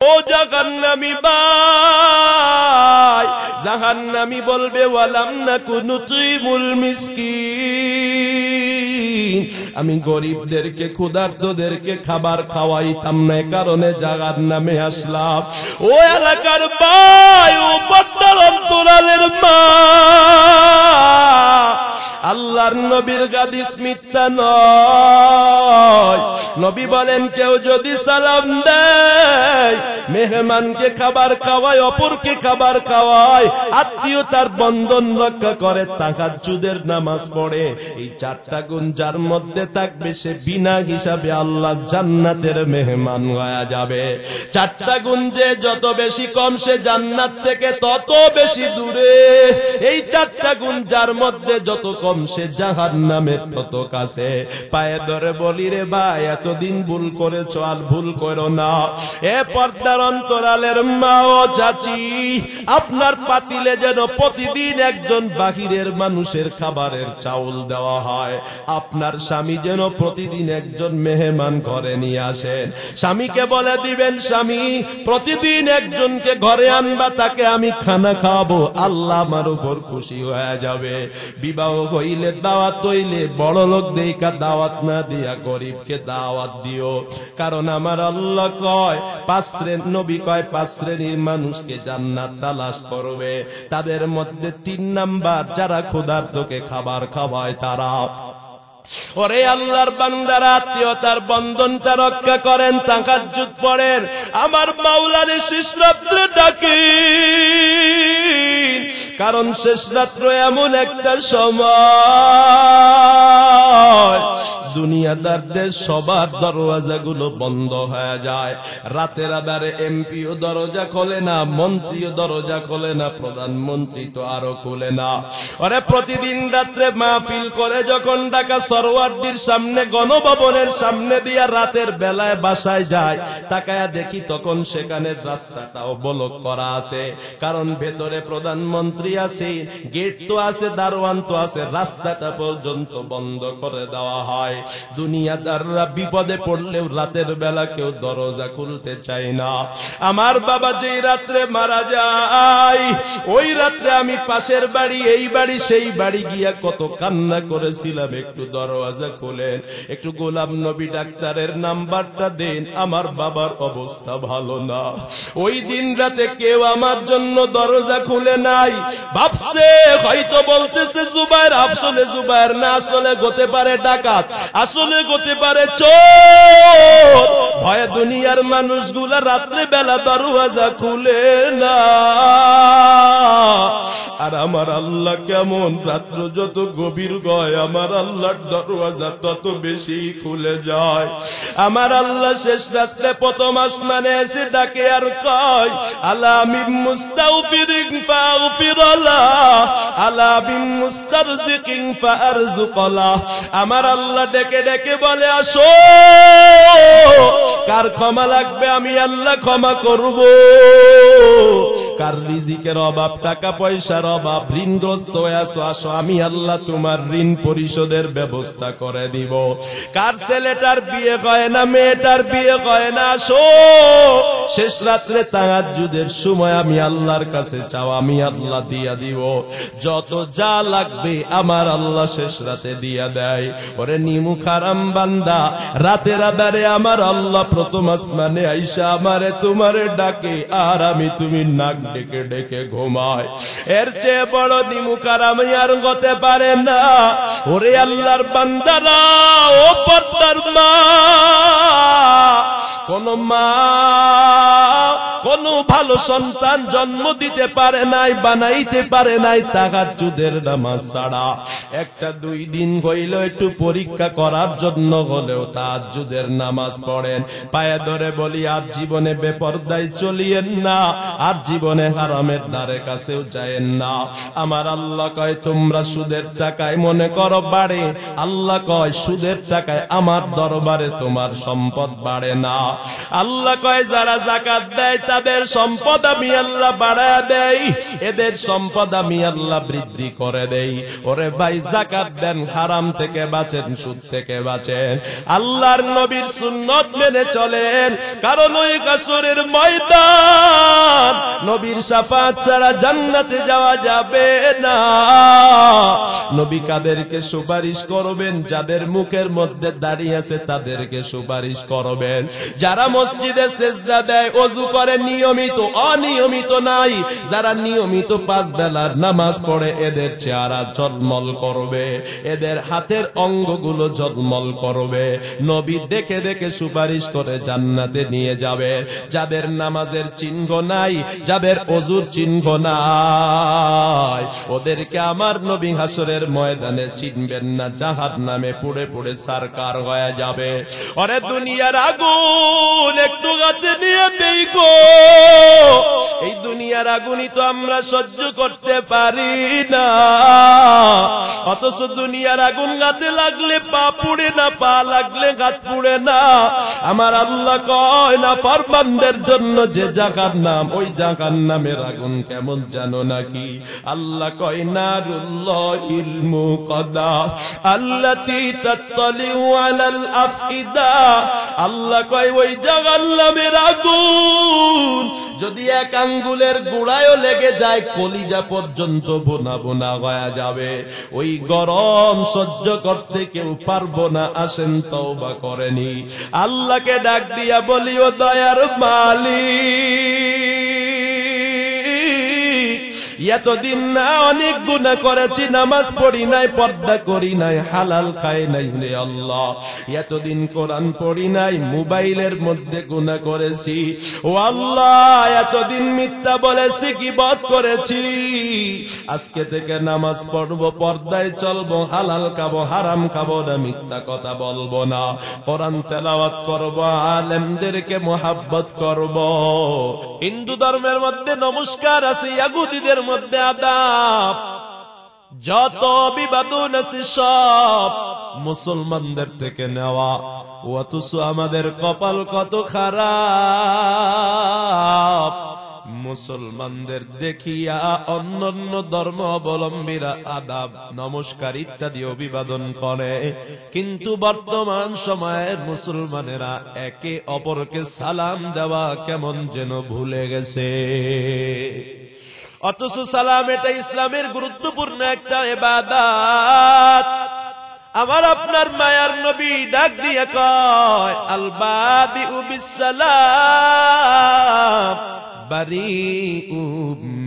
ও জাহান্নামী ভাই, জাহান্নামী বলবে ওয়ালাম নাকু নুতিমুল মিসকিন, আমি গরিবদেরকে ক্ষুধার্তদেরকে খাবার খাওয়াইতাম না, কারণে জাহান্নামে আসলাম। ও এলাকার ভাই, ও পদ্মার অন্তরালের মা, আল্লাহর নবীর হাদিস মিথ্যা নয়। নবী বলেন কেউ যদি সালাম দেয়, মেহমানকে খাবার খাওয়ায়, অপরকে খাবার খাওয়ায়, আত্মীয়তার বন্ধন রক্ষা করে, তাহাজ্জুদের নামাজ পড়ে, এই চারটা গুণ যার মধ্যে থাকবে সে বিনা হিসাবে আল্লাহ জান্নাতের মেহমান হয়ে যাবে। চারটা গুণ যে যত বেশি কম সে জান্নাত থেকে তত বেশি দূরে। এই চারটা গুণ যার মধ্যে যত কম সে জাহান্নামের তত কাছে। পায়ে ধরে বলি রে ভাই, এতদিন ভুল করেছো আর ভুল করো না। এ পর্দার অন্তরালের মা ও চাচি, আপনার পাতিলে যেন প্রতিদিন একজন বাহিরের মানুষের খাবারের চাউল দেওয়া হয়। আপনার স্বামী যেন প্রতিদিন একজন মেহমান ঘরে নিয়ে আসেন। স্বামীকে বলে দিবেন, স্বামী প্রতিদিন একজনকে ঘরে আনবা, তাকে আমি খানা খাওয়াবো, আল্লাহ আমার উপর খুশি হয়ে যাবে। বিবাহ হইলে দাওয়াত হইলে বড় লোক দেইকা দাওয়াত না দিয়া গরিবকে দাওয়াত দিও, কারণ আমার আল্লাহ কয় পাঁচ শ্রেণীর নবী কয় পাঁচ শ্রেণীর মানুষকে জান্নাত তালাশ করবে, তাদের মধ্যে 3 নাম্বার যারা ক্ষুধার্তকে খাবার খাওয়ায় তারা। ওরে আল্লাহর বান্দারা, আত্মীয়তার বন্ধনটা রক্ষা করেন, তাহাজ্জুদ পড়েন, আমার মাওলারে শেষ রাত্রে ডাকেন, কারণ শেষ রাত্র এমন একটা সময় দুনিয়াদারদের সবার দরওয়াজাগুলো বন্ধ হয়ে যায়। রাতের আধারে এমপিও দরজা খোলে না, মন্ত্রীও দরজা খোলে না, প্রধানমন্ত্রী তো আরো খোলে না। ওরে প্রতিদিন রাত্রে মাহফিল করে যখন ঢাকা সরওয়ার্দীর সামনে গণভবনের সামনে দিয়া রাতের বেলায় বাসায় যায়, তাকায়া দেখি তখন সেখানে রাস্তাটাও ব্লক করা আছে, কারণ ভেতরে প্রধানমন্ত্রী আছে, গেট তো আছে, দারোয়ান তো আছে, রাস্তাটা পর্যন্ত বন্ধ করে দেওয়া হয়। দুনিয়াদাররা বিপদে পড়লেও রাতের বেলা কেউ দরজা খুলতে চায় না। আমার বাবা যেই রাত্রে মারা যায়, ওই রাত্রে আমি পাশের বাড়ি, এই বাড়ি, সেই বাড়ি গিয়া কত কান্না করেছিলাম, একটু দরজা খুলেন, একটু গোলাম নবী ডাক্তারের নাম্বারটা দেন, আমার বাবার অবস্থা ভালো না। ওই দিন রাতে কেউ আমার জন্য দরজা খুলে নাই। ভাবছে হয়তো বলতেছে জুবায়ের, আসলে জুবায়ের না, আসলে হতে পারে ডাকাত, আসলে হতে পারে চোর। ভয়ে দুনিয়ার মানুষগুলা রাত্রে বেলা দরওয়াজা খুলে না। আর আমার আল্লাহ কেমন, রাত্র যত গভীর গয় আমার আল্লাহর দরওয়াজা তত বেশি খুলে যায়। আমার আল্লাহ শেষ রাত্রে প্রথম আসমানে এসে ডাকে আর কয়, আলা মিন মুস্তাগফিরিন ফাগফিরাল্লাহ, আলা মিন মুস্তারজিকিন ফারজুকাল্লাহ। আমার আল্লাহ ডেকে ডেকে বলে, আসো, কার ক্ষমা লাগবে আমি আল্লাহ ক্ষমা করব, কার রিজিকের অভাব, টাকা পয়সার অভাব, ঋণগ্রস্ত হয়ে আছো, আসো আমি আল্লাহ তোমার ঋণ পরিশোধের ব্যবস্থা করে দিব। কার ছেলেটার বিয়ে হয় না, মেয়েটার বিয়ে হয় না, আসো, শেষ রাত্রে তাহাজ্জুদের সময় আমি আল্লাহর কাছে চাও, আমি আল্লাহ দিয়া দিব। যত যা লাগবে আমার আল্লাহ শেষ রাতে দিয়া দেয়। ওরে নিমুখ হারাম বান্দা, রাতের আধারে আমার আল্লাহ প্রথম আসমানে আইসা আমারে তোমারে ডাকে, আর আমি তুমি নাক ডেকে ডেকে ঘুমায়। এর চেয়ে বড় নিমুখ হারাম আর হতে পারে না। ওরে আল্লাহর বান্দারা, ও পর্দার মা, কোন মা কোন ভালো সন্তান জন্ম দিতে পারে নাই, বানাইতে পারে নাই তাহাজ্জুদের নামাজ ছাড়া। একটা 2 দিন হইল একটু পরীক্ষা করার জন্য হলেও তাহাজ্জুদের নামাজ পড়েন। পায়ে ধরে বলি, আর জীবনে বেপরদায় চলিয়েন না, আর জীবনে হারামের ধারে কাছেও যায়েন না। আমার আল্লাহ কয়, তোমরা সুদের টাকায় মনে করো বাড়ে, আল্লাহ কয় সুদের টাকায় আমার দরবারে তোমার সম্পদ বাড়ে না। আল্লাহ কয়, যারা যাকাত দেয় তাদের এদের সম্পদ আমি আল্লাহ বাড়ায়া দেই, এদের সম্পদ আমি আল্লাহ বৃদ্ধি করে দেই। ওরে ভাই, যাকাত দেন, হারাম থেকে বাঁচেন, সুদ থেকে বাঁচেন, আল্লাহর নবীর সুন্নত মেনে চলেন। কারণ ওই হাসরের ময়দান নবীর শাফাত ছাড়া জান্নাতে যাওয়া যাবে না। নবী কাদেরকে সুপারিশ করবেন? যাদের মুখের মধ্যে দাঁড়িয়ে আছে তাদেরকে সুপারিশ করবেন। যারা মসজিদে সেজদা দেয়, ওযু করে নিয়মিত, অনিয়মিত নাই, যারা নিয়মিত 5 বেলার নামাজ পড়ে, এদের চেহারা ঝলমল করবে, এদের হাতের অঙ্গগুলো ঝলমল করবে। নবী দেখে দেখে সুপারিশ করে জান্নাতে নিয়ে যাবে। যাদের নামাজের চিহ্ন নাই, যাদের ওযুর চিহ্ন নাই, ওদেরকে আমার নবী হাসরের ময়দানে চিনবেন না, জাহান্নামে পুড়ে পুড়ে সারকার হয়ে যাবে। ওরে দুনিয়ার আগুন একটু হাতে নিয়ে দেখো, এই দুনিয়ার আগুনই তো আমরা সহ্য করতে পারি না। অথচ দুনিয়ার আগুন হাতে লাগলে পা পুড়ে না, পা লাগলে হাত পুড়ে না। আমার আল্লাহ কয় না, ফরমানদের জন্য যে জাহান্নাম, ওই জাহান্নামের আগুন কেমন জানো নাকি? আল্লাহ কয় নারুল্লাহিল মুকাদ্দা আল্লাতী তাত্তালিউ আলাল আফইদা। আল্লাহ কয় ওই জাহান্নামের আগুন যদি এক আঙ্গুলের গোড়ায়ও লেগে যায়, কলিজা পর্যন্ত বোনা বোনা হয়ে যাবে। ওই গরম সহ্য করতে কেউ পারবো না। আসেন তওবা করেনি, আল্লাহকে ডাক দিয়া বলি, ও দয়ার মালিক, এতদিন না অনেক গুনাহ করেছি, নামাজ পড়ি নাই, পর্দা করি নাই, হালাল খাই নাই রে আল্লাহ। এতদিন কোরআন পড়ি নাই, মোবাইলের মধ্যে গুনাহ করেছি। ও আল্লাহ, এতদিন মিথ্যা বলেছি, গীবত করেছি। আজকে থেকে নামাজ পড়বো, পর্দায় চলবো, হালাল খাবো, হারাম খাবো না, মিথ্যা কথা বলবো না, কোরআন তেলাওয়াত করবো, আলেমদেরকে মোহাব্বত করবো। হিন্দু ধর্মের মধ্যে নমস্কার আছে, ইহুদিদের মধ্যে আদাব, যত অভিবাদন আছে সব মুসলমানদের থেকে নেওয়া। অথচ আমাদের কপাল কত খারাপ, মুসলমানদের দেখিয়া অন্যান্য ধর্ম অবলম্বীরা আদাব, নমস্কার ইত্যাদি অভিবাদন করে, কিন্তু বর্তমান সময়ের মুসলমানেরা একে অপরকে সালাম দেওয়া কেমন যেন ভুলে গেছে। অথচ সালাম এটা ইসলামের গুরুত্বপূর্ণ একটা ইবাদত। আমার আপনার মায়ার নবী ডাক দিয়ে কয়, আল বাদিউ বিসসালাম বারিউ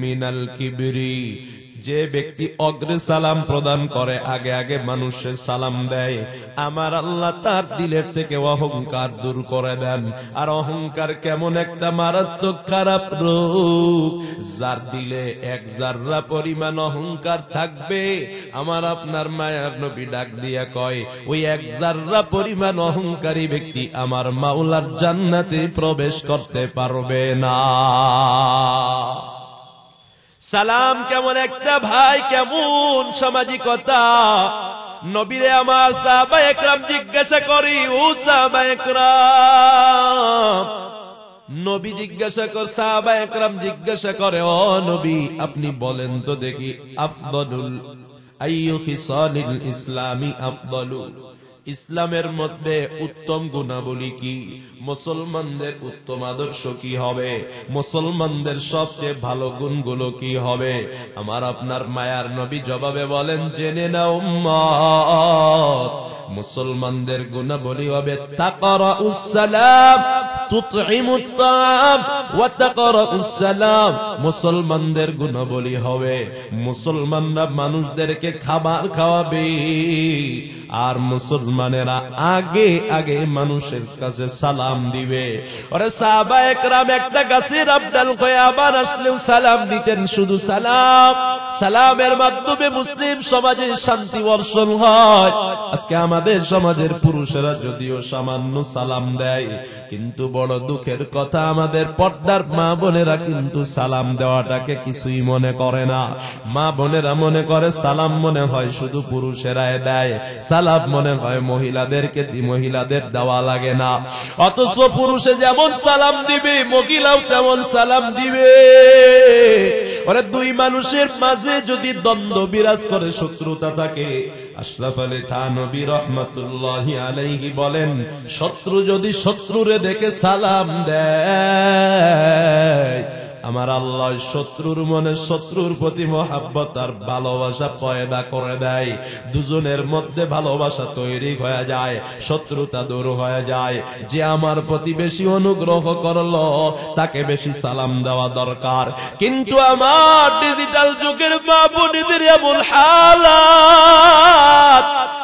মিনাল কিবরি। যে ব্যক্তি অগ্রে সালাম প্রদান করে, আগে আগে মানুষের সালাম দেয়, আমার আল্লাহ তার দিলের থেকে অহংকার দূর করে দেন। আর অহংকার কেমন একটা মারাত্মক খারাপ রোগ, যার দিলে 1 জাররা পরিমাণ অহংকার থাকবে, আমার আপনার মায়ার নবী ডাক দিয়া কয়, ওই 1 জাররা পরিমাণ অহংকারী ব্যক্তি আমার মাওলার জান্নাতে প্রবেশ করতে পারবে না। সালাম কেমন একটা ভাই, কেমন সামাজিকতা। নবীরে আমার সাহাবায়ে কেরাম জিজ্ঞাসা করি, ও সাহাবায়ে কেরাম, নবী জিজ্ঞাসা কর, সাহাবায়ে কেরাম জিজ্ঞাসা করে, ও নবী আপনি বলেন তো দেখি, আফদলুল আইয়ু খিসালিল ইসলামি আফদলু, ইসলামের মধ্যে উত্তম গুণাবলী কি? মুসলমানদের উত্তম আদর্শ কি হবে? মুসলমানদের সবচেয়ে ভালো গুণগুলো কি হবে? আমার আপনার মায়ার নবী জবাবে বলেন, জেনে নাও উম্মত, মুসলমানদের গুণাবলী হবে তাকরাউস সালাম তুতঈমুত তাআম ওয়া তাকরাউস সালাম। মুসলমানদের গুণাবলী হবে মুসলমানরা মানুষদেরকে খাবার খাওয়াবে, আর মুসলমানেরা আগে আগে মানুষের কাছে সালাম দিবে। ওরে সাহাবায়ে কেরাম একটা গাছের আবদাল কয়ে আবার আসলেও সালাম দিতেন, শুধু সালাম। সালামের মাধ্যমে মুসলিম সমাজে শান্তি বর্ষণ হয়। আজকে আমাদের সমাজের পুরুষেরা যদিও সামান্য সালাম দেয়, কিন্তু বড় দুঃখের কথা, আমাদের পর্দার মা বোনেরা কিন্তু সালাম দেওয়াটাকে কিছুই মনে করে না। মা বোনেরা মনে করে সালাম মনে হয় শুধু পুরুষেরাই দেয়, সালাম মনে হয় মহিলাদেরকে মহিলাদের দেওয়া লাগে না। অথচ পুরুষে যেমন সালাম দিবে মহিলাও তেমন সালাম দিবে। ওরে দুই মানুষের মাঝে যদি দ্বন্দ্ব বিরাজ করে, শত্রুতা থাকে, আশরাফ আলী থানভী রহমাতুল্লাহি আলাইহি বলেন, শত্রু যদি শত্রুরে দেখে সালাম দেয়, আমার আল্লাহ শত্রুর মনে শত্রুর প্রতি মহাব্বত আর ভালোবাসা পয়দা করে দেয়। দুজনের মধ্যে ভালোবাসা তৈরি হয়ে যায়, শত্রুতা দূর হয়ে যায়। যে আমার প্রতি বেশি অনুগ্রহ করলো তাকে বেশি সালাম দেওয়া দরকার। কিন্তু আমার ডিজিটাল যুগের মা বোনেদের এমন হালাত,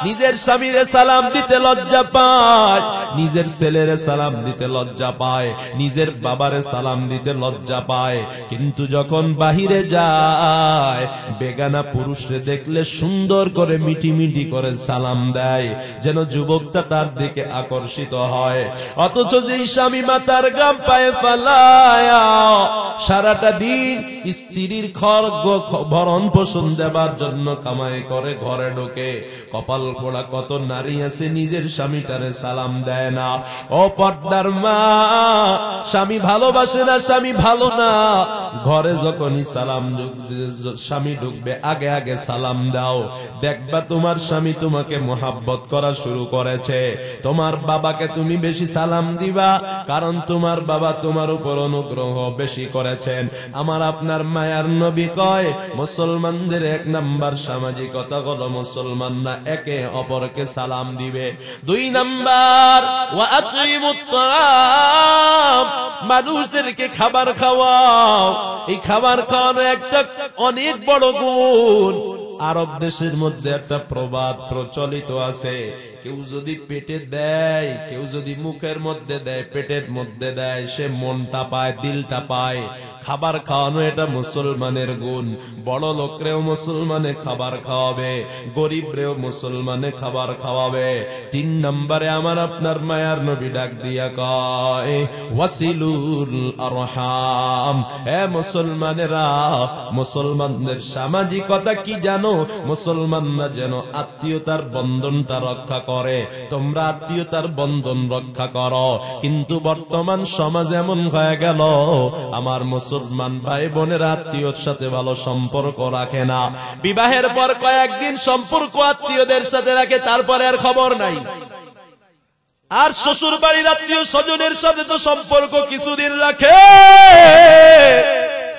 নিজের স্বামীরে সালাম দিতে লজ্জা পায়, নিজের ছেলেরে সালাম দিতে লজ্জা পায়, নিজের বাবারে সালাম দিতে লজ্জা পায়। কিন্তু যখন বাহিরে যায়, বেগানা পুরুষরে দেখলে সুন্দর করে মিটি মিটি করে সালাম দেয়, যেন যুবকটা তার দিকে আকর্ষিত হয়। অথচ যেই স্বামী মাথার গাম পায়ে ফালায়া সারাটা দিন স্ত্রীর ভরণ পোষণ দেবার জন্য কামাই করে ঘরে ঢোকে, কপাল পোড়া কত নারী আছে নিজের স্বামীটারে সালাম দেয় না। ও পর্দার মা, স্বামী ভালোবাসে না, স্বামী ভালো না, ঘরে যখনই স্বামী ঢুকবে আগে আগে সালাম দাও। দেখবা তোমার স্বামী তোমাকে মোহাব্বত করা শুরু করেছে। তোমার বাবাকে তুমি বেশি সালাম দিবা, কারণ তোমার বাবা তোমার উপর অনুগ্রহ বেশি করেছেন। আমার আপনার মায়ার নবী কয়, মুসলমানদের 1 নাম্বার সামাজিকতা হলো মুসলমানরা একে অপরকে সালাম দিবে। 2 নাম্বার ওয়া আকিমুত তাআম, মানুষদেরকে খাবার খাওয়াও। এই খাবার খাওয়ানো একটা অনেক বড় গুণ। আরব দেশের মধ্যে একটা প্রবাদ প্রচলিত আছে, কেউ যদি পেটে দেয়, কেউ যদি মুখের মধ্যে দেয়, পেটের মধ্যে দেয়, সে মনটা পায়, দিলটা পায়। খাবার খাওয়ানো এটা মুসলমানের গুণ। বড় লোকরেও মুসলমানে খাবার খাওয়াবে, গরিবরেও মুসলমানে খাবার খাওয়াবে। 3 নম্বরে আমার আপনার মায়ার নবী ডাক দিয়া কয়, ওয়াসিলুল আরহাম। হে মুসলমানেরা, মুসলমানদের সামাজিকতা কি জানো? মুসলমানরা যেন আত্মীয়তার বন্ধনটা রক্ষা করে। তোমরা আত্মীয়তার বন্ধন রক্ষা করো। কিন্তু বর্তমান সমাজ এমন হয়ে গেল, আমার মুসলমান ভাই বোনের আত্মীয়র সাথে ভালো সম্পর্ক রাখে না। বিবাহের পর কয়েকদিন সম্পর্ক আত্মীয়দের সাথে রাখে, তারপরে আর খবর নাই। আর শ্বশুর বাড়ির আত্মীয় স্বজনের সাথে তো সম্পর্ক কিছুদিন রাখে,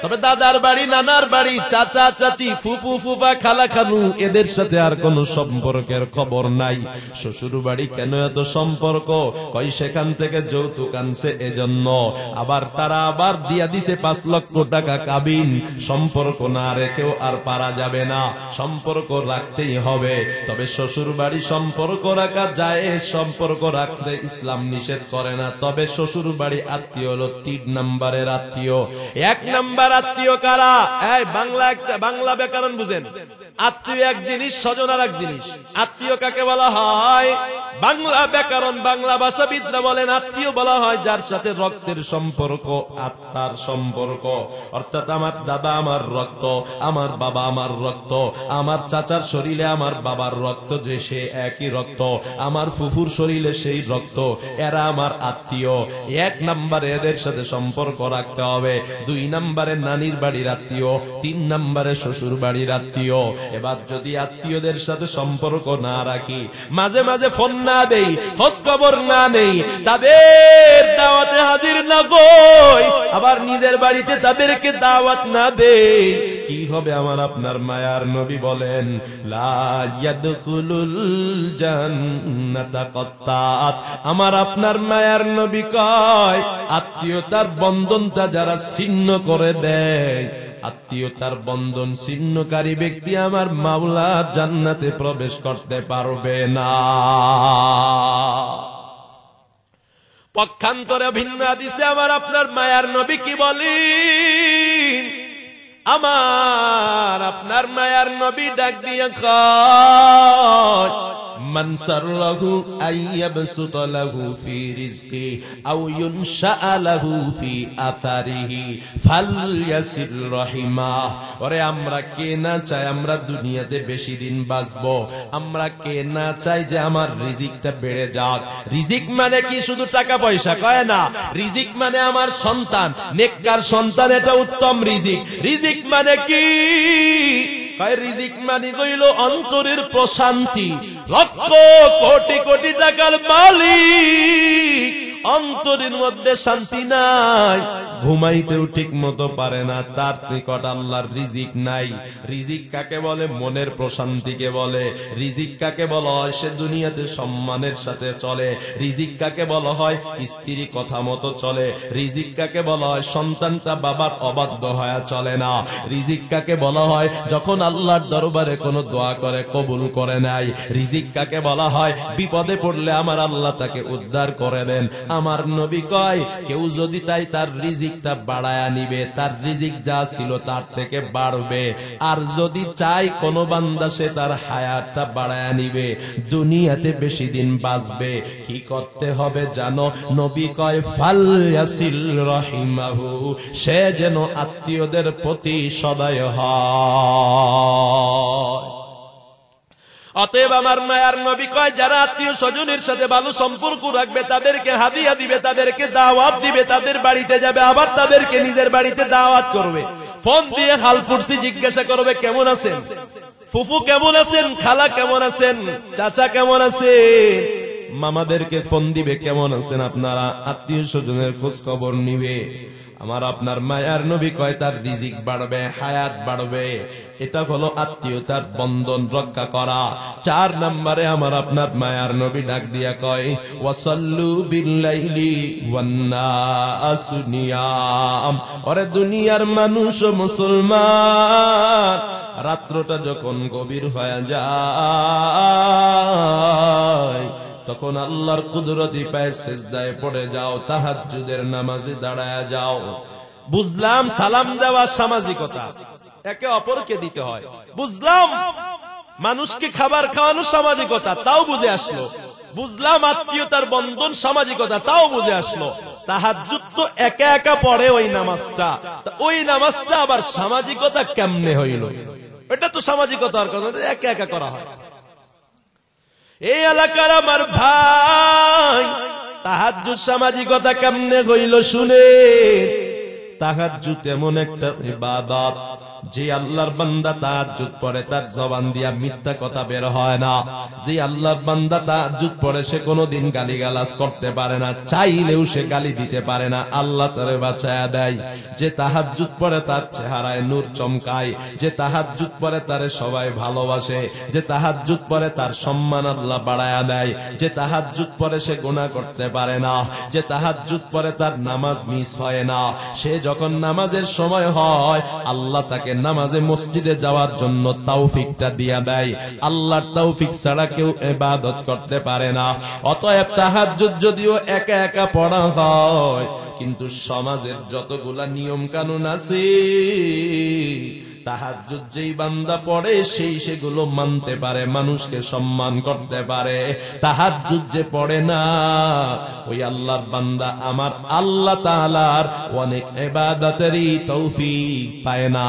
তবে দাদার বাড়ি, নানার বাড়ি, চাচা চাচি, ফুফু ফুফা, খালা খালু, এদের সাথে আর কোন সম্পর্কের খবর নাই। শ্বশুর বাড়ি কেন এত সম্পর্ক? কই সেখান থেকে যৌতুক আনছে এজন্য। আবার তারা আবার দিয়া দিছে 5 লক্ষ টাকা কাবিন। সম্পর্ক না রেখেও আর পারা যাবে না, সম্পর্ক রাখতেই হবে। তবে শ্বশুর বাড়ি সম্পর্ক রাখা যায়, সম্পর্ক রাখতে ইসলাম নিষেধ করে না। তবে শ্বশুর বাড়ি আত্মীয় হলো 3 নম্বরের আত্মীয়। 1 নম্বর আত্মীয় কারা? এই বাংলা ব্যাকরণ বুঝেন। আত্মীয় এক জিনিস, স্বজন আর এক জিনিস। আত্মীয় কাকে বলা হয়? বাংলা ব্যাকরণ, বাংলা ভাষাবিদরা বলেন আত্মীয় বলা হয় যার সাথে রক্তের সম্পর্ক, আত্মার সম্পর্ক। অর্থাৎ আমার দাদা আমার রক্ত, আমার বাবা আমার রক্ত, আমার চাচার শরীরে আমার বাবার রক্ত যে সে একই রক্ত, আমার ফুফুর শরীরে সেই রক্ত, এরা আমার আত্মীয়। 1 নম্বরে এদের সাথে সম্পর্ক রাখতে হবে। 2 নম্বরে নানির বাড়ির আত্মীয়, 3 নম্বরে শ্বশুর বাড়ির আত্মীয়। এবার যদি আত্মীয়দের সাথে সম্পর্ক না রাখি, মাঝে মাঝে ফোন না দেই, খোঁজ খবর না নেই, তাদের দাওয়াতে হাজির না কই, আবার নিজের বাড়িতে তাদেরকে দাওয়াত না দেই, কি হবে? আমার আপনার মায়ার নবী বলেন, লা ইয়াদখুলুল জান্নাতা কাত্তাত। আমার আপনার মায়ার নবী কয়, আত্মীয়তার বন্ধনটা যারা ছিন্ন করে দেয়, আত্মীয়তার বন্ধন ছিন্নকারী ব্যক্তি আমার মাওলা জান্নাতে প্রবেশ করতে পারবে না। পক্ষান্তরে ভিন্ন হাদিসে আমার আপনার মায়ার নবী কি বলেন? আমার আপনার মায়ার নবী ডাক দিয়ে কয়, মান সাররাহু আইয়াবসুতা লাহু ফি রিজকি আও ইউনশা লাহু ফি আথারিহি ফালইয়াসির রাহিমা। ওরে আমরা কে না চাই আমরা দুনিয়াতে বেশি দিন বাঁচবো? আমরা কে না চাই যে আমার রিজিকটা বেড়ে যাক? রিজিক মানে কি শুধু টাকা পয়সা? কয় না। রিজিক মানে আমার সন্তান, নেককার সন্তান, এটা উত্তম রিজিক। রিজিক মানে কি? রিজিক মানে হইল অন্তরের প্রশান্তি। লক্ষ কোটি কোটি টাকার মালিক, অন্তরের মধ্যে শান্তি নাই, ঘুমাইতেও ঠিক মতো পারে না, তার নিকট আল্লাহর রিজিক নাই। রিজিক কাকে বলে? মনের প্রশান্তিকে বলে। রিজিক কাকে বলা হয়? সে দুনিয়াতে সম্মানের সাথে চলে। রিজিক কাকে বলা হয়? স্ত্রী কথা মতো চলে। রিজিক কাকে বলা হয়? সন্তানটা বাবার অবাধ্য হয়ে চলে না। রিজিক কাকে বলা হয়? যখন আল্লাহর দরবারে কোনো দোয়া করে কবুল করে নাই। রিজিক কাকে বলা হয়? বিপদে পড়লে আমার আল্লাহ তাকে উদ্ধার করে দেন। আমার নবী কয়, কেউ যদি তাই তার রিজিকটা বাড়ায়া নিবে, তার রিজিক যা ছিল তার থেকে বাড়বে। আর যদি চাই কোন বান্দা সে তার হায়াতটা বাড়ায়া নিবে, দুনিয়াতে বেশি দিন বাঁচবে, কি করতে হবে জানো? নবী কয় ফালইয়াসিল রাহিমাহু, সে যেন আত্মীয়দের প্রতি সদয় হয়। অতএব আমার মায়ার নবী কয়, যারা আত্মীয় স্বজনের সাথে ভালো সম্পর্ক রাখবে, তাদেরকে হাদিয়া দিবে, তাদেরকে দাওয়াত দিবে, তাদের বাড়িতে যাবে, আবার তাদেরকে নিজের বাড়িতে দাওয়াত করবে। ফোন দিয়ে হাল পুরসি জিজ্ঞাসা করবে, কেমন আছেন ফুফু, কেমন আছেন খালা, কেমন আছেন চাচা, কেমন আছেন। মামাদেরকে ফোন দিবে, কেমন আছেন আপনারা। আত্মীয় স্বজনের খোঁজ খবর নিবে। আমার আপনার মায়ার নবী কয় তার রিজিক বাড়বে, হায়াত বাড়বে। এটা হলো আত্মীয়তার বন্ধন রক্ষা করা। 4 নম্বরে আমার আপনার মায়ার নবী ডাক দিয়া কয়, ওয়াসাল্লু বিল্লাইলি ওয়ান নাসু নিয়াম। ওরে দুনিয়ার মানুষ ও মুসলমান, রাত্রটা যখন গভীর হয়ে যায় তখন আল্লাহর কুদরতি পায়ে সিজদায় পড়ে যাও, তাহাজ্জুদের নামাজে দাঁড়ায় যাও। বুঝলাম সালাম দেওয়া সামাজিকতা, একে অপরকে দিতে হয়। বুঝলাম মানুষকে খাবার খাওয়ানো সামাজিকতা, তাও বুঝে আসলো। বুঝলাম আত্মীয়তার বন্ধন সামাজিকতা, তাও বুঝে আসলো। তাহাজ্জুদ তো একা একা পড়ে ওই নামাজটা, ওই নামাজটা আবার সামাজিকতা কেমনে হইল? এটা তো সামাজিকতার কথা, একা একা করা হয়। এই এলাকার আমার ভাই, তাহাজ্জুদ সামাজিকতা কেমনে হইল শুনে। তাহাজ্জুদ এমন একটা ইবাদত, যে আল্লাহর বান্দা তাহাজ্জুদ পড়ে তার জবান দিয়া মিথ্যা কথা বের হয় না। যে আল্লাহর বান্দা তাহাজ্জুদ পড়ে সে কোনোদিন গালিগালাজ করতে পারে না, চাইলেও সে গালি দিতে পারে না, আল্লাহ তারে বাঁচায়া দেয়। যে তাহাজ্জুদ পড়ে তার চেহারায় নূর চমকায়, যে তাহাজ্জুদ পড়ে তারে সবাই ভালোবাসে, যে তাহাজ্জুদ পড়ে তার সম্মান আল্লাহ বাড়ায়া দেয়, যে তাহাজ্জুদ পড়ে সে গুনাহ করতে পারে না, যে তাহাজ্জুদ পড়ে তার নামাজ মিস হয় না। সে যখন নামাজের সময় হয় আল্লাহ তাকে নামাজে মসজিদে যাওয়ার জন্য তৌফিকটা দিয়া দেয়। আল্লাহর তৌফিক ছাড়া কেউ ইবাদত করতে পারে না। অতএব তাহাজ্জুদ যদিও একা একা পড়া হয়, কিন্তু সমাজের যতগুলা নিয়ম কানুন আছে তাহাজ্জুদ যেই বান্দা পড়ে সেই সেগুলো মানতে পারে, মানুষকে সম্মান করতে পারে। তাহাজ্জুদ যে পড়ে না ওই আল্লাহর বান্দা আমার আল্লাহ তাআলার অনেক ইবাদতেরই তৌফিক পায় না।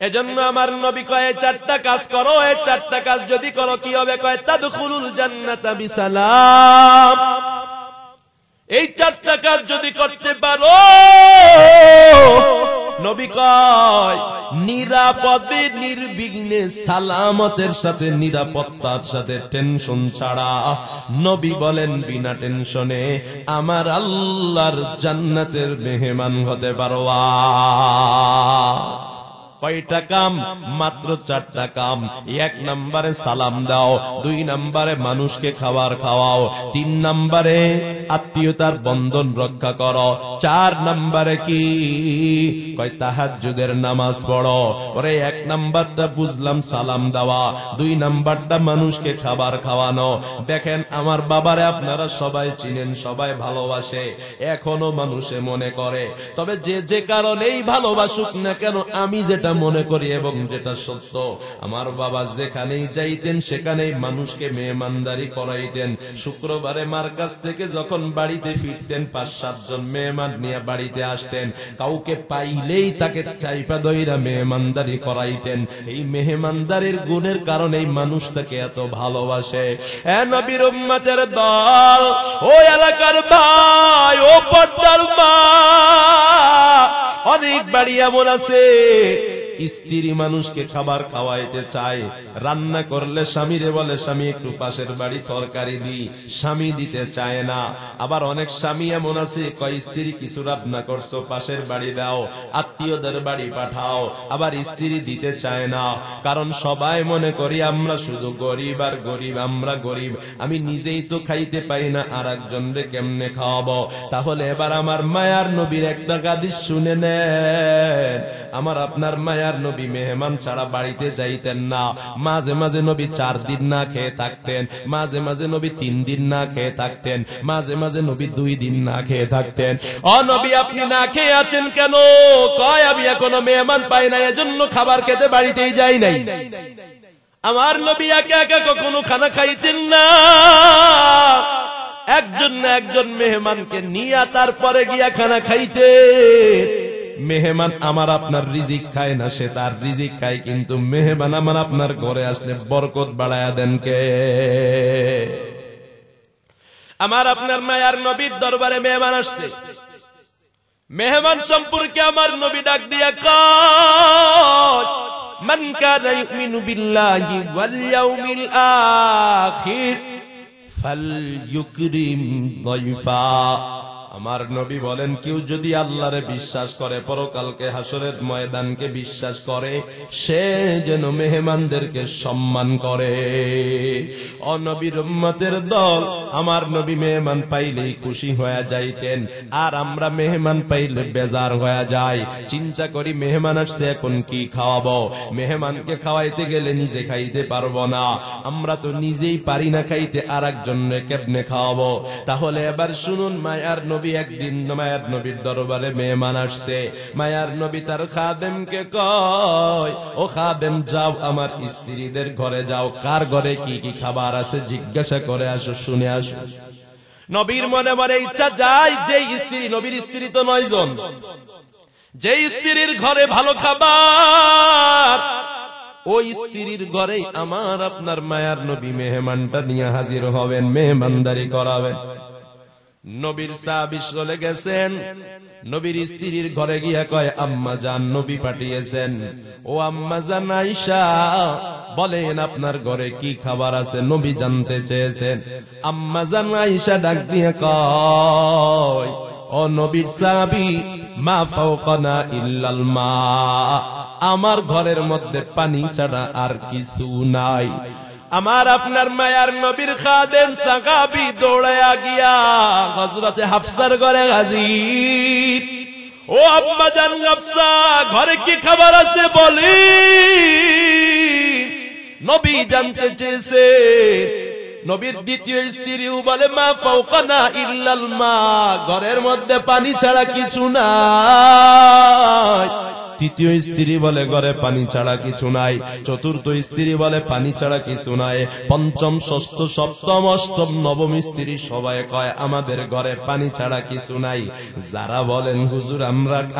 এজন্য আমার নবী কয় 4টা কাজ করো, এই 4টা কাজ যদি করো কি হবে? কয় তাদখুলুল জান্নাতা বিসালাম। এই 4টা কাজ যদি করতে পারো, নবী কয় নিরাপদে নির্বিঘ্নে সালামতের সাথে, নিরাপত্তার সাথে, টেনশন ছাড়া, নবী বলেন বিনা টেনশনে আমার আল্লাহর জান্নাতের মেহমান হতে পারবা। কয়টা কাম? মাত্র 4টা কাম। 1 নম্বরে সালাম দাও, 2 নম্বরে মানুষকে খাবার খাওয়াও, 3 নম্বরে আত্মীয়তার বন্ধন রক্ষা করো, 4 নম্বরে কি? কয় তাহাজ্জুদের নামাজ পড়ো। ওরে 1 নম্বরটা বুঝলাম সালাম দেওয়া, 2 নম্বরটা মানুষকে খাবার খাওয়ানো। দেখেন আমার বাবারে আপনারা সবাই চিনেন, সবাই ভালোবাসে, এখনো মানুষে মনে করে। তবে যে যে কারণেই ভালোবাসুক না কেন, আমি যেটা মনে করি এবং যেটা সত্য, আমার বাবা যেখানেই যাইতেন সেখানেই মানুষকে মেহমানদারি করাইতেন। শুক্রবারে মার কাছ থেকে যখন বাড়িতে ফিরতেন ৫-৭ জন মেহমান নিয়ে বাড়িতে আসতেন, কাউকে পাইলেই তাকে চাইপা দইরা মেহমানদারি করাইতেন। এই মেহমানদারির গুণের কারণে এই মানুষটাকে এত ভালোবাসে। নবীর উম্মতের দল, ও এলাকার ভাই, ও পর্দার মা, অনেক বাড়ি এমন আছে স্ত্রী মানুষকে খাবার খাওয়াইতে চায়, রান্না করলে স্বামীরে বলে স্বামী একটু পাশের বাড়ি তরকারি দিই, স্বামী দিতে চায় না। আবার অনেক স্বামী এমন আছে কয় স্ত্রী কিছু রান্না করছো পাশের বাড়ি দাও, আত্মীয়দের বাড়ি পাঠাও, আবার স্ত্রী দিতে চায় না। কারণ সবাই মনে করি আমরা শুধু গরিব আর গরিব, আমরা গরিব, আমি নিজেই তো খাইতে পাই না, আর একজনকে কেমনে খাওয়াবো। তাহলে এবার আমার মায়ার নবীর একটা হাদিস শুনে নেন। আমার আপনার মায়ার নবী মেহমান ছাড়া বাড়িতে যাইতেন না। মাঝে মাঝে নবী 4 দিন না খেয়ে থাকতেন, মাঝে মাঝে নবী 3 দিন না খেয়ে থাকতেন, মাঝে মাঝে নবী 2 দিন না খেয়ে থাকতেন। ও নবী, আপনি না খেয়ে আছেন কেন? কয় আমি এখনো মেহমান পাই না, এজন্য খাবার খেতে বাড়িতেই যাই নাই। আমার নবী একা একা কখনো খানা খাইতেন না, একজন না একজন মেহমানকে নিয়ে তারপরে গিয়া খানা খাইতে। মেহমান আমার আপনার রিজিক খায় না, সে তার রিজিক খায়, কিন্তু মেহমান আমার আপনার ঘরে আসলে বরকত বাড়ায়া দেন কে? আমার আপনার মায়ার নবীর দরবারে মেহমান আসছে। মেহমান সম্পর্কে আমার নবী ডাক দিয়া কয়, মান কানা ইউমিনু বিল্লাহি ওয়াল ইয়াউমিল আখির ফালইউকরিম যায়ফা। আমার নবী বলেন, কেউ যদি আল্লাহরে বিশ্বাস করে, পরকালকে হাসরের ময়দানকে বিশ্বাস করে, সে যেন মেহমানদেরকে সম্মান করে। ও নবীর উম্মতের দল, আমার নবী মেহমান পাইলেই খুশি হয়ে যাইতেন, আর আমরা মেহমান পাইলে বেজার হয়ে যাই। চিন্তা করি মেহমান আসছে, এখন কি খাওয়াবো? মেহমানকে খাওয়াইতে গেলে নিজে খাইতে পারবো না, আমরা তো নিজেই পারি না খাইতে, আর একজনকে কেমনে খাওয়াবো? তাহলে এবার শুনুন, মায়ার নবী একদিন মায়ার নবীর দরবারে মেহমান আসছে। মায়ার নবী তার খাদেমকে কয়, ও খাদেম, যাও আমার স্ত্রীদের ঘরে যাও, কার ঘরে কি কি খাবার আছে জিজ্ঞাসা করে আসো, শুনে আসো। নবীর মনে মনে ইচ্ছা যায়, যে স্ত্রী, নবীর স্ত্রী তো 9 জন, যে স্ত্রীর ঘরে ভালো খাবার, ওই স্ত্রীর ঘরে আমার আপনার মায়ার নবী মেহমানটা নিয়ে হাজির হবেন, মেহমানদারি করাবেন। নবীর সাহাবী চলে গেছেন, নবীর স্ত্রীর ঘরে গিয়া কয়, আম্মা জান, নবী পাঠিয়েছেন। ও আম্মা জান আয়েশা, বলেন আপনার ঘরে কি খাবার আছে? নবী জানতে চেয়েছেন। আম্মা জান আয়েশা ডাক দিয়া কয়, ও নবীর সাহাবী, মা ফাওকানা ইল্লাল মা, আমার ঘরের মধ্যে পানি ছাড়া আর কিছু নাই। আমার আপনার মায়ার নবীর খাদেম সাহাবী দৌড়ায়া গিয়া হযরতে হাফসার ঘরে হাজির। ও আম্মা জান হাফসা, ঘরে কি খাবার আছে বলি? নবী জানতে চেয়েছে। নবীর দ্বিতীয় স্ত্রীও বলে, মা ফাওকানা ইল্লাল মা, ঘরের মধ্যে পানি ছাড়া কিছু নাই। তৃতীয় স্ত্রী বলে, ঘরে পানি ছাড়া কিছু নাই। চতুর্থ স্ত্রী বলে, পানি ছাড়া কিছু নাই। পঞ্চম, ষষ্ঠ, সপ্তম, অষ্টম, নবম স্ত্রী সবাই কয়, আমাদের ঘরে পানি ছাড়া কিছু নাই। যারা বলেন, হুজুর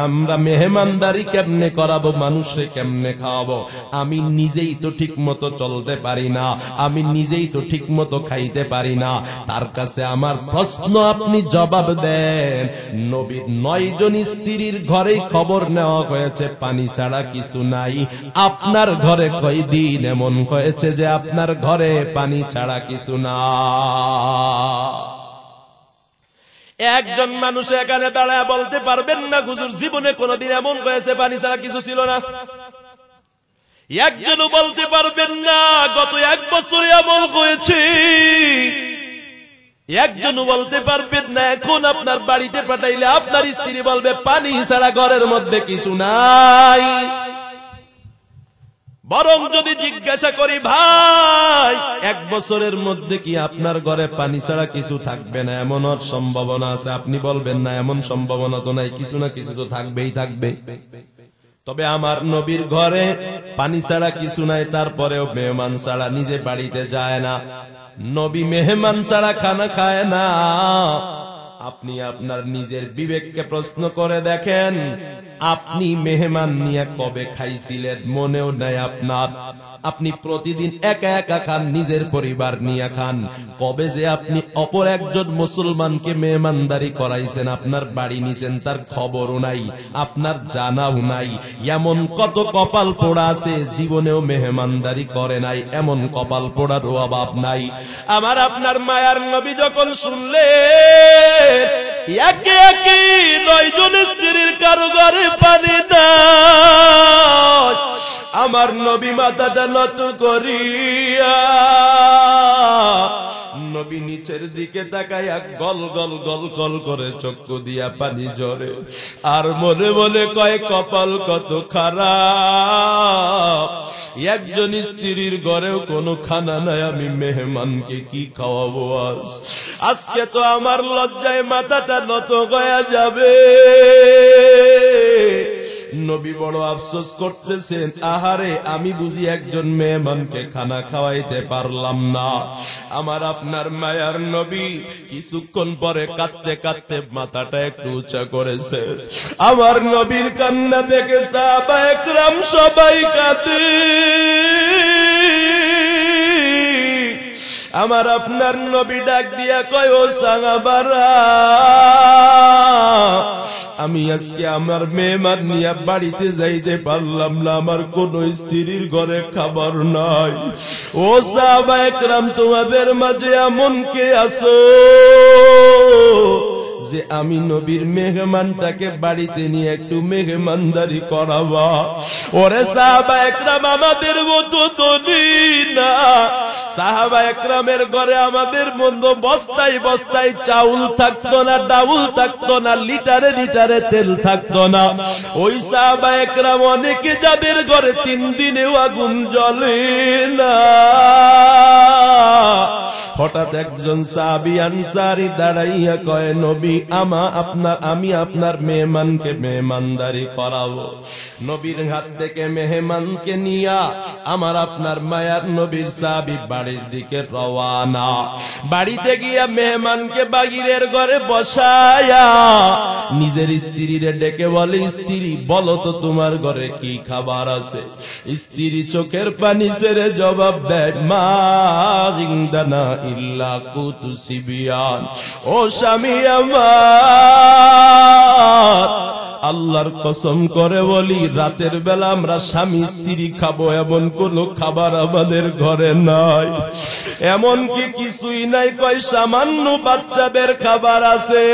আমরা মেহমানদারি কেমনে করাবো, মানুষে কেমনে খাওয়াবো? আমি নিজেই তো ঠিক মতো চলতে পারি না, আমি নিজেই তো ঠিক মতো খাইতে পারি না, তার কাছে আমার প্রশ্ন, আপনি জবাব দেন। নবীর 9 জন স্ত্রীর ঘরেই খবর নেওয়া হয়েছে পানি ছাড়া কিছু নাই। আপনার ঘরে কয়দিন এমন হয়েছে যে আপনার ঘরে পানি ছাড়া কিছু না? একজন মানুষ এখানে দাঁড়ায় বলতে পারবেন না, হুজুর জীবনে কোনদিন এমন হয়েছে পানি ছাড়া কিছু ছিল না? একজনও বলতে পারবেন না গত 1 বছরে এমন হয়েছে। একজনও বলতে পারবেন না এখন আপনার বাড়িতে পাঠাইলে আপনার স্ত্রী বলবে পানি ছাড়া ঘরের মধ্যে কিছু নাই। বরং যদি জিজ্ঞাসা করি, ভাই 1 বছরের মধ্যে কি আপনার ঘরে পানি ছাড়া কিছু থাকবে না? এমন সম্ভাবনা আছে? আপনি বলবেন না এমন সম্ভাবনা তো নাই, কিছু না কিছু তো থাকবেই থাকবে। তবে আমার নবীর ঘরে পানি ছাড়া কিছু নাই, তারপরেও মেহমান ছাড়া নিজে বাড়িতে যায় না। নবী মেহমান ছাড়া খানা খায় না। আপনি আপনার নিজের বিবেককে প্রশ্ন করে দেখেন, আপনি মেহমান নিয়ে কবে খাইছিলেন? মনেও নাই আপনার। আপনি প্রতিদিন একা একা খান, নিজের পরিবার নিয়ে খান। কবে যে আপনি অপর একজন মুসলমানকে মেহমানদারি করাইছেন, আপনার বাড়ি নিছেন, তার খবরও নাই, আপনার জানাও নাই। এমন কত কপাল পোড়া আছে জীবনেও মেহমানদারি করে নাই, এমন কপাল পোড়ার অভাব নাই। আমার আপনার মায়ার নবী যখন শুনলেন একে একে 9 জন স্ত্রীর কারো ঘরে পানি দেয়, আমার নবী মাথাটা নত করিয়া নবী নিচের দিকে তাকাইয়া গল গল গল গল করে চক্ষু দিয়া পানি ঝরে, আর মনে মনে কয় কপাল কত খারাপ, একজন স্ত্রীর ঘরেও কোনো খানা নাই, আমি মেহমানকে কি খাওয়াবো? আজকে তো আমার লজ্জায় মাথাটা নত হয়ে যাবে। নবী বড় আফসোস করতেছেন, আহারে আমি বুঝি একজন মেহমানকে খানা খাওয়াইতে পারলাম না। আমার আপনার মায়ার নবী কিছুক্ষণ পরে কাঁদতে কাঁদতে মাথাটা একটু উঁচা করেছে। আমার নবীর কান্না দেখে সাহাবায়ে কেরাম সবাই কাঁদে। আমার আপনার নবী ডাক দিয়া কয়, ও সাহাবারা, আমি আজকে আমার মেহমান নিয়ে বাড়িতে যাইতে পারলাম না, আমার কোন স্ত্রীর ঘরে খাবার নাই। ও সাহাবায়ে কেরাম, তোমাদের মাঝে এমন কে আছো যে আমি নবীর মেহমানটাকে বাড়িতে নিয়ে একটু মেহমানদারি করাবা? ওরে সাহাবায়ে কেরাম, আমাদের মতো ধনী না। সাহাবায়ে কেরামের ঘরে আমাদের মতো বস্তায় বস্তায় চাউল থাকতো না, ডাউল থাকতো না, লিটারে লিটারে তেল থাকতো না। ওই সাহাবায়ে কেরাম অনেকে যাদের ঘরে 3 দিনেও আগুন জ্বলে না। হঠাৎ একজন সাহাবী আনসারী দাঁড়াইয়া কয়, নবী আমি আপনার মেহমানকে মেহমানদারি করাবো। নবীর হাত থেকে মেহমানকে নিয়া আমার আপনার মায়ার নবীর সাহাবী বাড়ির দিকে রওয়ানা। বাড়িতে গিয়া মেহমানকে বাগিরের ঘরে বসায়া নিজের স্ত্রীরে ডেকে বলে, স্ত্রী বলো তো তোমার ঘরে কি খাবার আছে? স্ত্রী চোখের পানি ছেড়ে জবাব দেয়, মা ইনদানা ইল্লা কুতু সিবিয়ান। ও স্বামী আমার, আল্লাহর কসম করে বলি, রাতের বেলা আমরা স্বামী স্ত্রী খাবো এমন কোন খাবার আমাদের ঘরে নাই। এমনকি কিছুই নাই, কয় সামান্য বাচ্চাদের খাবার আছে।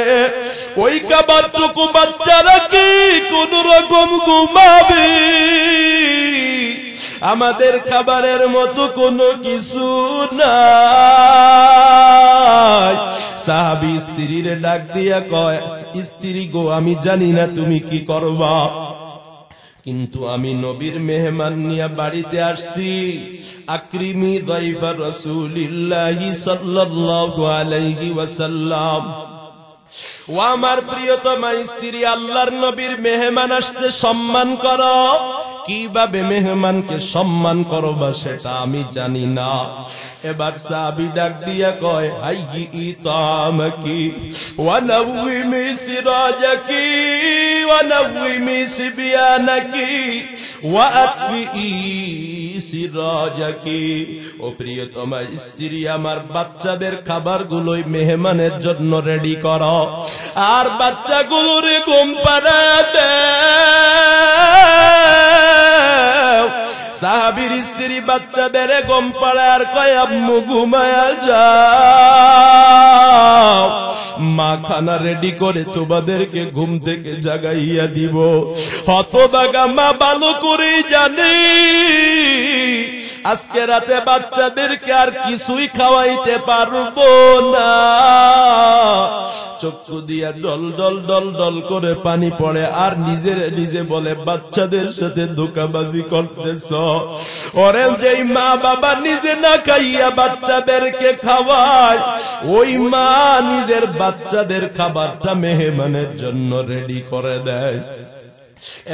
ওই খাবারটুকু বাচ্চারা কি কোন রকম ঘুমাবে? আমাদের খাবারের মতো কোনো কিছু নাই। সাহাবী স্ত্রীরে ডাক দিয়া কয়, স্ত্রী গো, আমি জানি না তুমি কি করবা, কিন্তু আমি নবীর মেহমান নিয়ে বাড়িতে আসছি। আকরিমি দাইফা রাসূলিল্লাহি সাল্লাল্লাহু আলাইহি ওয়াসাল্লাম। ও আমার প্রিয়তমা স্ত্রী, আল্লাহর নবীর মেহমান আসছে, সম্মান করো। কিভাবে মেহমানকে সম্মান করবা সেটা আমি জানি না। এবার সাহাবী ডাক দিয়া কয়, হাইয়ি তামাকি ওয়া নাওয়িমি সিরাজাকি ওয়া নাওয়িমি সিবিয়ানাকি ওয়া আতফি সিরাজাকি। ও প্রিয়তমা স্ত্রী, আমার বাচ্চাদের খাবারগুলোই মেহমানের জন্য রেডি করো, আর বাচ্চাগুলোরে ঘুম পাড়ায় দাও। সাহাবীর স্ত্রী বাচ্চাদের ঘুম পাড়ায় আর কয়, আম্মু ঘুমায়া যাও, মা খানা রেডি করে তোমাদেরকে ঘুম থেকে জাগাইয়া দিব। হতভাগা মা ভালো করেই জানে আজকে রাতে বাচ্চাদেরকে আর কিছুই খাওয়াইতে পারবো না। চক্ষু দিয়া ডল ডল ডল ডল করে পানি পড়ে, আর নিজে বলে, বাচ্চাদের সাথে ধোঁকাবাজি করতেছ। ওরে যেই মা বাবা নিজে না খাইয়া বাচ্চাদেরকে খাওয়ায়, ওই মা নিজের বাচ্চাদের খাবারটা মেহমানের জন্য রেডি করে দেয়।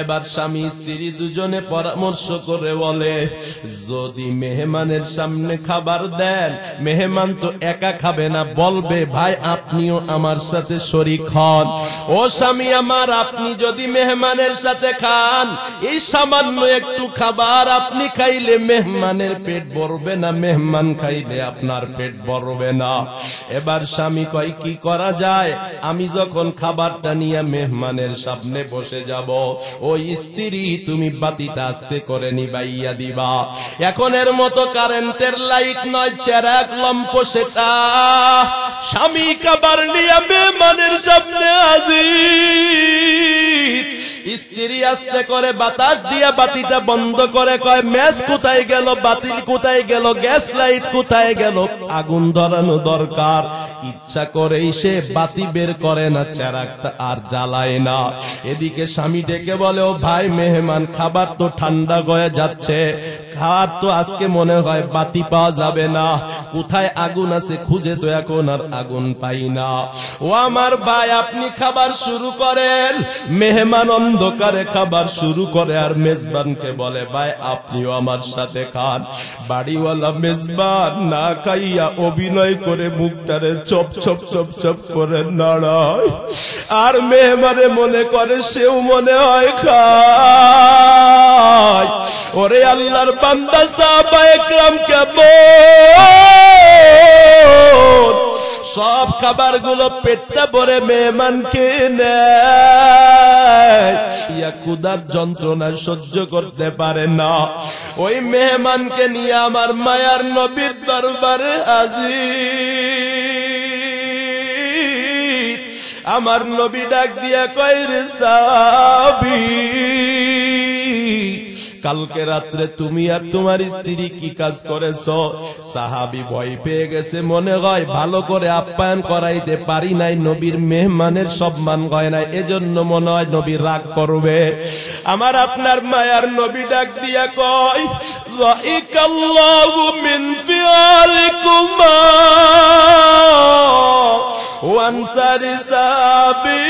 এবার স্বামী স্ত্রী দুজনে পরামর্শ করে বলে, যদি মেহমানের সামনে খাবার দেন, মেহমান তো একা খাবে না, বলবে ভাই আপনিও আমার সাথে শরীক হন। ও স্বামী আমার, আপনি যদি মেহমানের সাথে খান, এই সামান্য একটু খাবার আপনি খাইলে মেহমানের পেট ভরবে না, মেহমান খাইলে আপনার পেট ভরবে না। এবার স্বামী কয়, কি করা যায়? আমি যখন খাবারটা নিয়ে মেহমানের সামনে বসে যাব, ওই স্ত্রী তুমি বাতিটা আস্তে করে নিবাইয়া দিবা। এখন এর মতো কারেন্টের লাইট নয়, চেরাক লম্প সেটা। স্বামী খাবার নিয়ে মেহমানের সামনে হাজির, স্ত্রী আস্তে করে বাতাস দিয়া বাতিটা বন্ধ করে কয়, ম্যাচ কোথায় গেল, বাতিল কোথায় গেল, গ্যাস লাইট কোথায় গেল, আগুন ধরানো দরকার। ইচ্ছা করেই সে বাতি বের করে না, চেরাকটা আর জ্বালায় না। এদিকে স্বামী ডেকে বলে, ও ভাই মেহমান, খাবার তো ঠান্ডা হয়ে যাচ্ছে, খাবার তো আজকে মনে হয় বাতি পাওয়া যাবে না, কোথায় আগুন আছে খুঁজে তো এখন আর আগুন পাই না। ও আমার ভাই, আপনি খাবার শুরু করেন। মেহমান অন্ধকারে খাবার শুরু করে আর মেজবানকে বলে, ভাই আপনিও আমার সাথে খান। বাড়িওয়ালা মেজবান না খাইয়া অভিনয় করে মুখটারে চপ চপ চপ চপ করে নাড়ায়, আর মেহমানে মনে করে সেও মনে হয় খায়। ওরে আল্লাহর বান্দা, সাহাবায়ে কেরামকে বল, সব খাবারগুলো পেটটা ভরে মেহমানকে নেয়, ইয়া ক্ষুধার যন্ত্রণা সহ্য করতে পারে না। ওই মেহমানকে নিয়ে আমার মায়ার নবীর দরবারে হাজির। আমার নবী ডাক দিয়া কয়, রে সাহাবী, কালকে রাত্রে তুমি আর তোমার স্ত্রী কি কাজ করেছো? সাহাবী ভয় পেয়ে গেছে, মনে হয় ভালো করে আপ্যায়ন করাইতে পারি নাই, নবীর মেহমানের সম্মান হয় নাই, এজন্য মনে হয় নবী রাগ করবে। আমার আপনার মায়ার নবী ডাক দিয়া কয়, যাইকাল্লাহু মিন ফিআলিকুমা ওয়া আনসারি সাহাবী,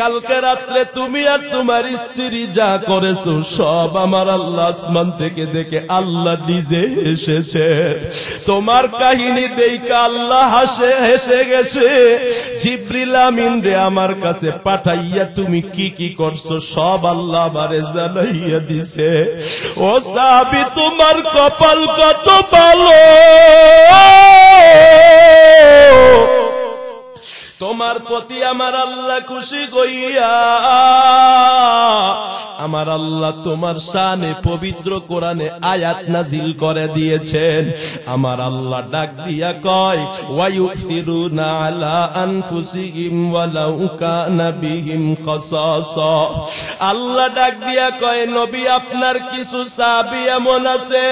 কালকে রাত্রে তুমি আর তোমার স্ত্রী যা করেছো সব আমার আল্লাহ আসমান থেকে দেখে আল্লাহ নিজে এসেছে। তোমার কাহিনী দেখে আল্লাহ হেসে গেছে। জিবরিল আমিন রে আমার কাছে পাঠাইয়া তুমি কি কি করছো সব আল্লাহ আমারে জানাইয়া দিছে। ও সাহাবী, তোমার কপাল কত ভালো, তোমার প্রতি আমার আল্লাহ খুশি হইয়া আমার আল্লাহ তোমার শানে পবিত্র কোরআনে আয়াত নাজিল করে দিয়েছেন। আমার আল্লাহ ডাক দিয়া কয়, ওয়ায়ুসিরুনা আলা আনফুসিহিম ওয়ালাউ কানা বিহিম খাসাসা। আল্লাহ ডাক দিয়া কয়, নবী আপনার কিছু সাহাবী এমন আছে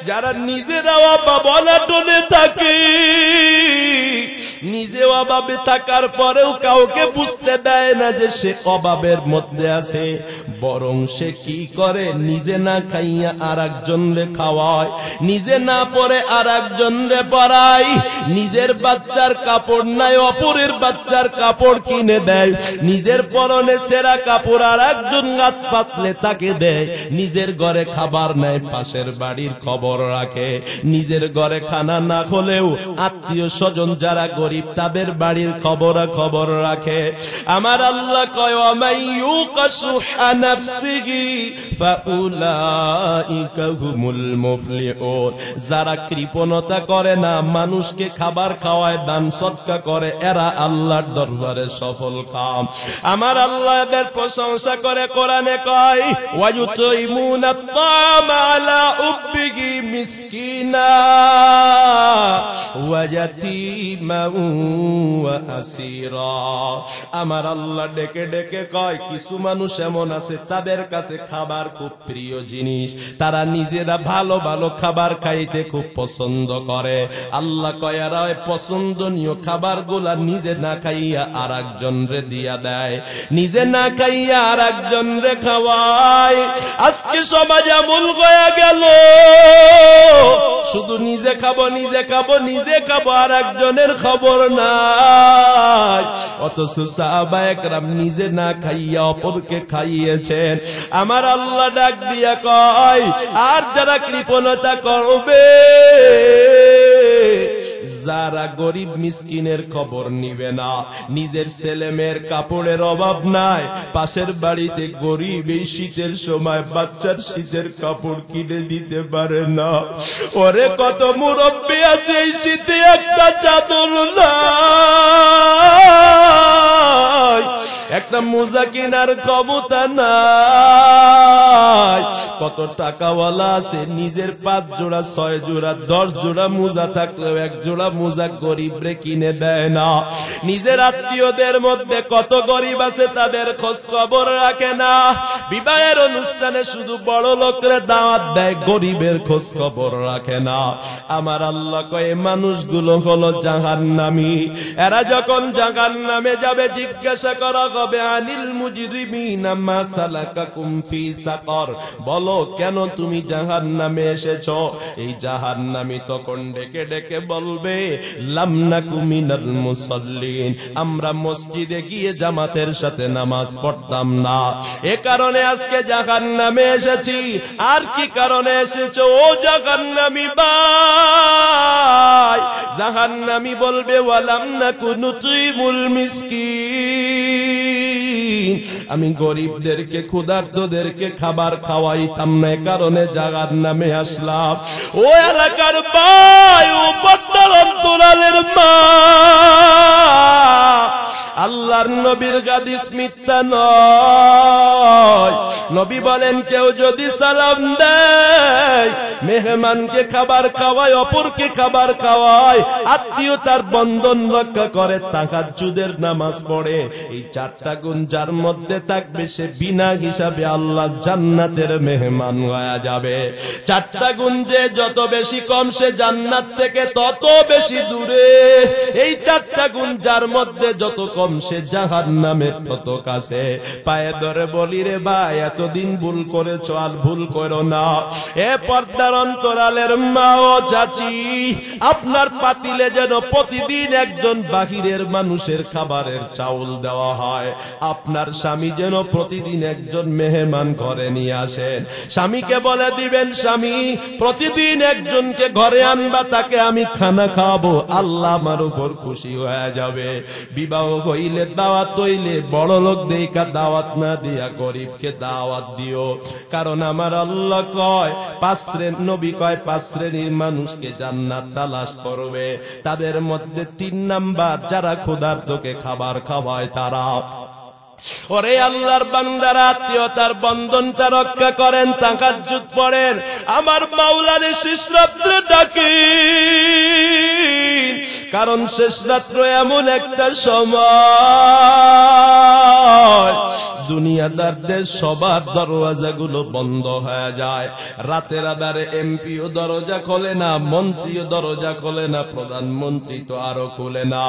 যারা নিজেরাও অভাবনাটনে থাকে, নিজে অভাবে থাকার পরেও কাউকে বুঝতে দেয় না যে সে অভাবের মধ্যে আছে, বরং সে কি করে, নিজে না খাইয়া আর একজনরে খাওয়ায়, নিজে না পরে আর একজনরে পরায়, নিজের বাচ্চার কাপড় নাই অপরের বাচ্চার কাপড় কিনে দেয়, নিজের পরনে সেরা কাপড় আর একজন গাত পাতলে তাকে দেয়, নিজের ঘরে খাবার নেয় পাশের বাড়ির খবর রাখে, নিজের ঘরে খানা না হলেও আত্মীয় স্বজন যারা গরিব তাদের বাড়ির খবর রাখে। আমার আল্লাহ কয়, ওয়ামাইয়ুকা শুহা নাফসিহি ফাউলাইকা হুমুল মুফলিহুন। যারা কৃপণতা করে না, মানুষকে খাবার খাওয়ায়, দান সদকা করে, এরা আল্লাহর দরবারে সফল কাম। আমার আল্লাহ এদের প্রশংসা করে কোরআনে কয়, ওয়ায়ুতইমুনা আত-তা'আমা আলা উব্বিহি মিসকিনা ওয়া ইয়াতীমা ওয়া আসীরা। আমার আল্লাহ ডেকে ডেকে কয়, কিছু মানুষ এমন আছে তাদের কাছে খাবার খুব প্রিয় জিনিস, তারা নিজেরা ভালো ভালো খাবার খাইতে খুব পছন্দ করে। আল্লাহ কয়, এরা পছন্দনীয় খাবারগুলা নিজে না খাইয়া আর একজনরে দিয়া দেয়, নিজে না খাইয়া আর একজনরে খাওয়ায়। আজকে সমাজ এমন হয়ে গেল, শুধু নিজে খাবো নিজে খাবো নিজে খাবো, আর একজনের খবর নাই। অথচ সাহাবায়ে কেরাম নিজে না খাইয়া অপরকে খাইয়েছেন। আমার আল্লাহ ডাক দিয়া কয়, আর যারা কৃপণতা করবে, যারা গরিব মিসকিনের খবর নিবে না, নিজের ছেলে মেয়ের কাপড়ের অভাব নাই, পাশের বাড়িতে গরিব এই শীতের সময় বাচ্চার শীতের কাপড় কিনে দিতে পারে না। ওরে কত মুরব্বি আছে এই শীতে একটা চাদর নাই, একটা মোজা কেনার ক্ষমতা নাই। কত টাকাওয়ালা আছে নিজের 5 জোড়া 6 জোড়া 10 জোড়া মোজা থাকলেও এক জোড়া মোজা গরিবরে কিনে দেয় না। নিজের আত্মীয়দের মধ্যে কত গরিব আছে তাদের খোঁজ খবর রাখে না। বিবাহের অনুষ্ঠানে শুধু বড় লোকরে দাওয়াত দেয়, গরিবের খোঁজ খবর রাখে না। আমার আল্লাহ কয় মানুষগুলো হলো জাহান্নামী। এরা যখন জাহান্নামে যাবে জিজ্ঞাসা করা হবে আনিল মুজরিমিনা মা সালাকাকুম ফি সাকর, বলো কেন তুমি জাহান্নামে এসেছো? এই জাহান্নামী তখন ডেকে ডেকে বলবে লাম নাকু মিনাল মুসাল্লিন, আমরা মসজিদে গিয়ে জামাতের সাথে নামাজ পড়তাম না, এ কারণে আজকে জাহান্নামে এসেছি। আর কি কারণে এসেছো ও জাহান্নামী ভাই? জাহান্নামী বলবে ওয়ালাম নাকু নুতিমুল মিসকিন, আমি গরিবদেরকে ক্ষুধার্তদেরকে খাবার খাওয়াইতাম না, কারণে জাহান্নামে আসলাম। ও এলাকার ভাই, ও পদ্মার অন্তরালের মা, আল্লাহর নবীর হাদিস মিথ্যা নয়। নবী বলেন কেউ যদি সালাম দেয়, মেহমানকে খাবার খাওয়ায়, অপরকে খাবার খাওয়ায়, আত্মীয়তার বন্ধন রক্ষা করে, তাহাজ্জুদের নামাজ পড়ে, এই 4টা গুণ যার মধ্যে থাকবে সে বিনা হিসাবে আল্লাহ জান্নাতের মেহমান হয়ে যাবে। 4টা গুণ যে যত বেশি কম সে জান্নাত থেকে তত বেশি দূরে। এই 4টা গুণ যার মধ্যে যত কম সে জাহান্নামের তত কাছে। পায়ে ধরে বলি রে ভাই, এতদিন ভুল করেছো আর ভুল করো না। এ পর্দার অন্তরালের মা ও চাচি, আপনার পাতিলে যেন প্রতিদিন একজন বাহিরের মানুষের খাবারের চাউল দেওয়া হয়। আপনার স্বামী যেন প্রতিদিন একজন মেহমান ঘরে নিয়ে আসেন। স্বামীকে বলে দিবেন, স্বামী প্রতিদিন একজনকে ঘরে আনবা, তাকে আমি খানা খাওয়াবো, আল্লাহ আমার উপর খুশি হয়ে যাবে। বিবাহ হইলে দাওয়াত হইলে বড় লোক দেখা দাওয়াত না দিয়া গরিবকে দাওয়াত দিও। কারণ আমার আল্লাহ কয় 5 শ্রেণীর নবী কয় 5 শ্রেণীর মানুষকে জান্নাত তালাশ করবে। তাদের মধ্যে 3 নাম্বার যারা ক্ষুধার্তকে খাবার খাওয়ায় তারা। ওরে আল্লাহর বান্দারা, আত্মীয়তার বন্ধনটা রক্ষা করেন, তাহাজ্জুদ পড়েন, আমার মাওলারে শেষ রাত্রে ডাকেন। কারণ শেষ রাত্র এমন একটা সময় দুনিয়াদারদের সবার দরওয়াজাগুলো বন্ধ হয়ে যায়। রাতের আধারে এমপিও দরজা খোলে না, মন্ত্রীও দরজা খোলে না, প্রধানমন্ত্রী তো আরো খুলে না।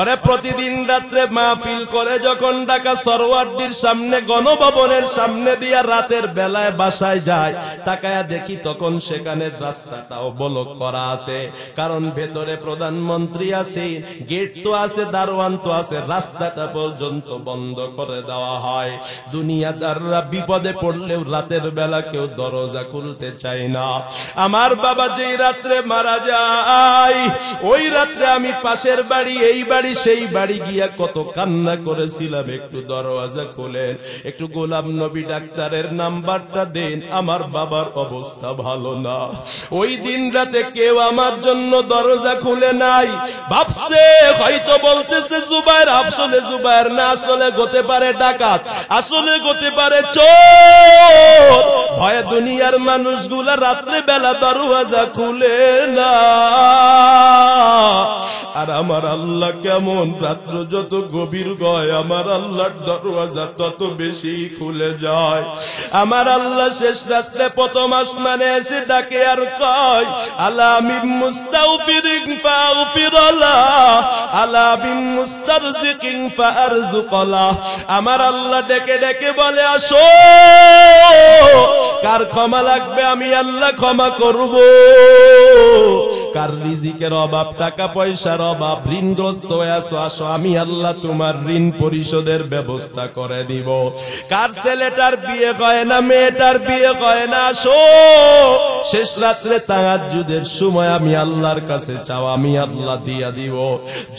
ওরে প্রতিদিন রাত্রে মাহফিল করে যখন ঢাকা সরওয়ার্দীর সামনে গণভবনের সামনে দিয়া রাতের বেলায় বাসায় যায়, তাকায়া দেখি তখন সেখানে রাস্তাটাও ব্লক করা আছে। কারণ ভেতরে প্রধানমন্ত্রী আছে, গেট তো আছে, দারোয়ান তো আছে, রাস্তাটা পর্যন্ত বন্ধ করে দেওয়া হয়। দুনিয়াদাররা বিপদে পড়লেও রাতের বেলা কেউ দরজা খুলতে চায় না। আমার বাবা যেই রাত্রে মারা যায়, ওই রাত্রে আমি পাশের বাড়ি, এই বাড়ি, সেই বাড়ি গিয়া কত কান্না করেছিলাম, একটু দরজা খুলেন, একটু গোলাম নবী ডাক্তারের নাম্বারটা দেন, আমার বাবার অবস্থা ভালো না। ওই দিন রাতে কেউ আমার জন্য দরজা খুলে নাই। ভাবছে হয়তো বলতেছে জুবায়ের, আসলে জুবায়ের না, আসলে হতে পারে ডাকাত, আসলে হতে পারে চোর। ভয়ে দুনিয়ার মানুষগুলা রাত্রে বেলা দরওয়াজা খুলে না। আর আমার আল্লাহ কেমন, রাত্র যত গভীর গয় আমার আল্লাহর দরওয়াজা তত বেশি খুলে যায়। আমার আল্লাহ শেষ রাত্রে প্রথম আসমানে এসে ডাকে আর কয়, আলা মিন মুস্তাগফিরিন ফাগফিরলাহ, আলা মিন মুস্তারজিকিন ফারজুকলাহ। আমার আল্লাহ ডেকে ডেকে ডেকে বলে আসো, কার ক্ষমা লাগবে আমি আল্লাহ ক্ষমা করব, কার রিজিকের অভাব, টাকা পয়সার অভাব, ঋণগ্রস্ত হয়ে আছো, আসো আমি আল্লাহ তোমার ঋণ পরিশোধের ব্যবস্থা করে দিব। কার ছেলেটার বিয়ে হয় না, মেয়েটার বিয়ে হয় না, আসো শেষ রাত্রে তাহাজ্জুদের সময় আমি আল্লাহর কাছে চাও, আমি আল্লাহ দিয়া দিব।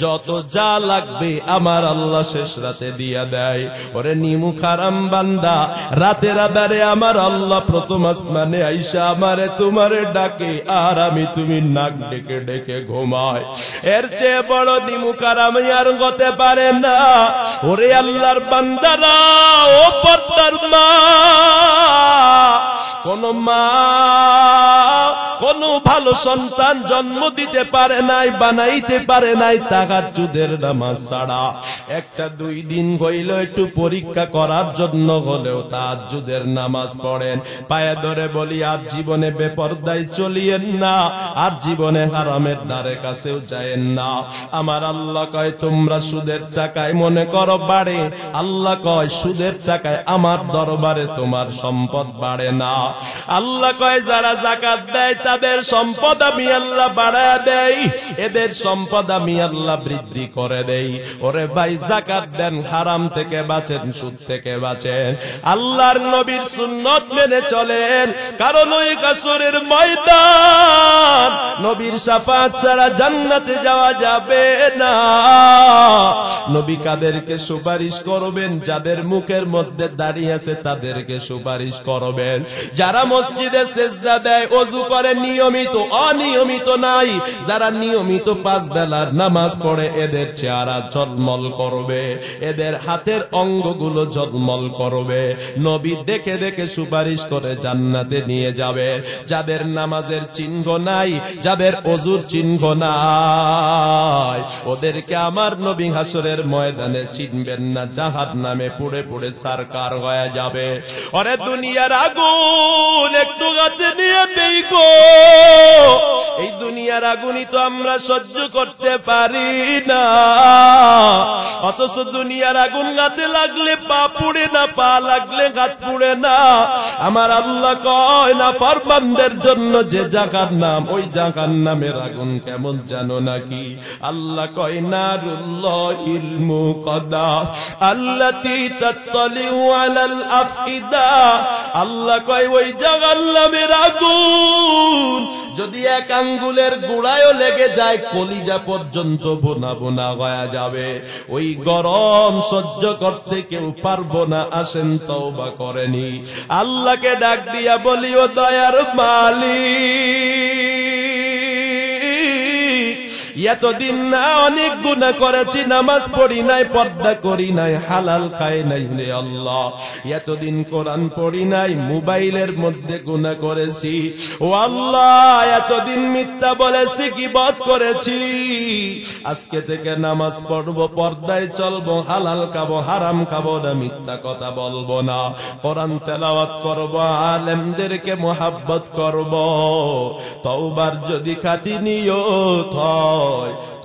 যত যা লাগবে আমার আল্লাহ শেষ রাতে দিয়া দেয়। ওরে নিমুখ হারাম বান্দা, রাতের আধারে আমার আল্লাহ প্রথম আসমানে আইসা আমারে তোমারে ডাকে, আর আমি তুমি নাক ডেকে ডেকে ঘুমায়। এর চেয়ে বড় নিমুখ হারাম আর হতে পারে না। ওরে আল্লাহর বান্দারা, ও পর্দার মা, কোন মা কোন ভালো সন্তান জন্ম দিতে পারে নাই, বানাইতে পারে নাই তাহাজ্জুদের নামাজ ছাড়া। একটা 2 দিন হইল একটু পরীক্ষা করার জন্য হলেও তাহাজ্জুদের নামাজ পড়েন। পায়ে ধরে বলি, আর জীবনে বেপরদায় চলিয়েন না, আর জীবনে হারামের দ্বারে কাছেও যায়েন না। আমার আল্লাহ কয় তোমরা সুদের টাকায় মনে করো বাড়ে, আল্লাহ কয় সুদের টাকায় আমার দরবারে তোমার সম্পদ বাড়ে না। আল্লাহ কয় যারা যাকাত দেয় তাদের সম্পদ আমি আল্লাহ বাড়ায় দেই, এদের সম্পদ আমি আল্লাহ বৃদ্ধি করে দেই। ওরে ভাই, যাকাত দেন, হারাম থেকে বাঁচেন, সুদ থেকে বাঁচেন, আল্লাহর নবীর সুন্নত মেনে চলেন, কারণ ওই কাসরের ময়দান নবীর শাফাত ছাড়া জান্নাতে যাওয়া যাবে না। নবী কাদেরকে সুপারিশ করবেন? যাদের মুখের মধ্যে দাড়ি আছে তাদেরকে সুপারিশ করবেন। যারা মসজিদে সেজদা দেয়, ওযু করে নিয়মিত, অনিয়মিত নাই, যারা নিয়মিত 5 বেলার নামাজ পড়ে এদের চেহারা ঝলমল করবে, এদের হাতের অঙ্গগুলো ঝলমল করবে। নবী দেখে দেখে সুপারিশ করে জান্নাতে নিয়ে যাবে। যাদের নামাজের চিহ্ন নাই, যাদের ওযুর চিহ্ন নাই, ওদেরকে আমার নবী হাসরের ময়দানে চিনবেন না, জাহান্নামে পুড়ে পুড়ে সারকার হয়ে যাবে। ওরে দুনিয়ার আগুন একটু হাতে নিয়ে দেখো, এই দুনিয়ার আগুনই তো আমরা সহ্য করতে পারি না, অথচ দুনিয়ার আগুন হাতে লাগলে পা পুড়ে না, পা লাগলে হাত পুড়ে না। আমার আল্লাহ কয় না ফরমানদের জন্য যে জাহান্নাম, ওই জাহান্নামের আগুন কেমন জানো নাকি? আল্লাহ কয় নারুল্লাহিল মুকাদ্দা আল্লাতী তাত্তালিউ আলাল আফইদা। আল্লাহ কয় ওই জাহান্নামের আগুন যদি 1 আঙ্গুলের গোড়ায়ও লেগে যায়, কলিজা পর্যন্ত বোনা বোনা হয়ে যাবে। ওই গরম সহ্য করতে কেউ পারবো না। আসেন তওবা করেনি, আল্লাহকে ডাক দিয়া বলি, ও দয়ার মালিক, এতদিন না অনেক গুনাহ করেছি, নামাজ পড়ি নাই, পর্দা করি নাই, হালাল খাই নাই রে আল্লাহ, এতদিন কোরআন পড়ি নাই, মোবাইলের মধ্যে গুনাহ করেছি, ও আল্লাহ এতদিন মিথ্যা বলেছি, গীবত করেছি, আজকে থেকে নামাজ পড়বো, পর্দায় চলবো, হালাল খাবো, হারাম খাবো না, মিথ্যা কথা বলবো না, কোরআন তেলাওয়াত করবো, আলেমদেরকে মোহাব্বত করবো। তওবার যদি খাঁটি নিয়ত হয়,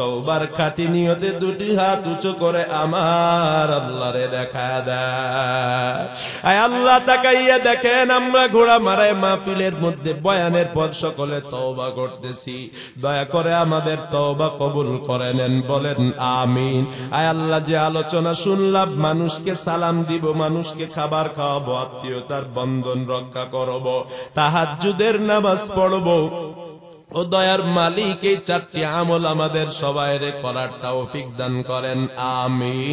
তওবার খাঁটি নিয়তে 2টি হাত উঁচু করে আমার আল্লাহরে দেখা দেয়। আয় আল্লাহ তাকাইয়া দেখেন, আমরা ঘোড়া মারায় মাহফিলের মধ্যে বয়ানের পর সকলে তওবা করতেছি, দয়া করে আমাদের তওবা কবুল করে নেন, বলেন আমিন। আয় আল্লাহ, যে আলোচনা শুনলাম, মানুষকে সালাম দিব, মানুষকে খাবার খাওয়াবো, আত্মীয়তার বন্ধন রক্ষা করব, তাহাজ্জুদের নামাজ পড়ব, ও দয়ার মালিক এই 4টি আমল আমাদের সবাইরে করার তৌফিক দান করেন, আমিন।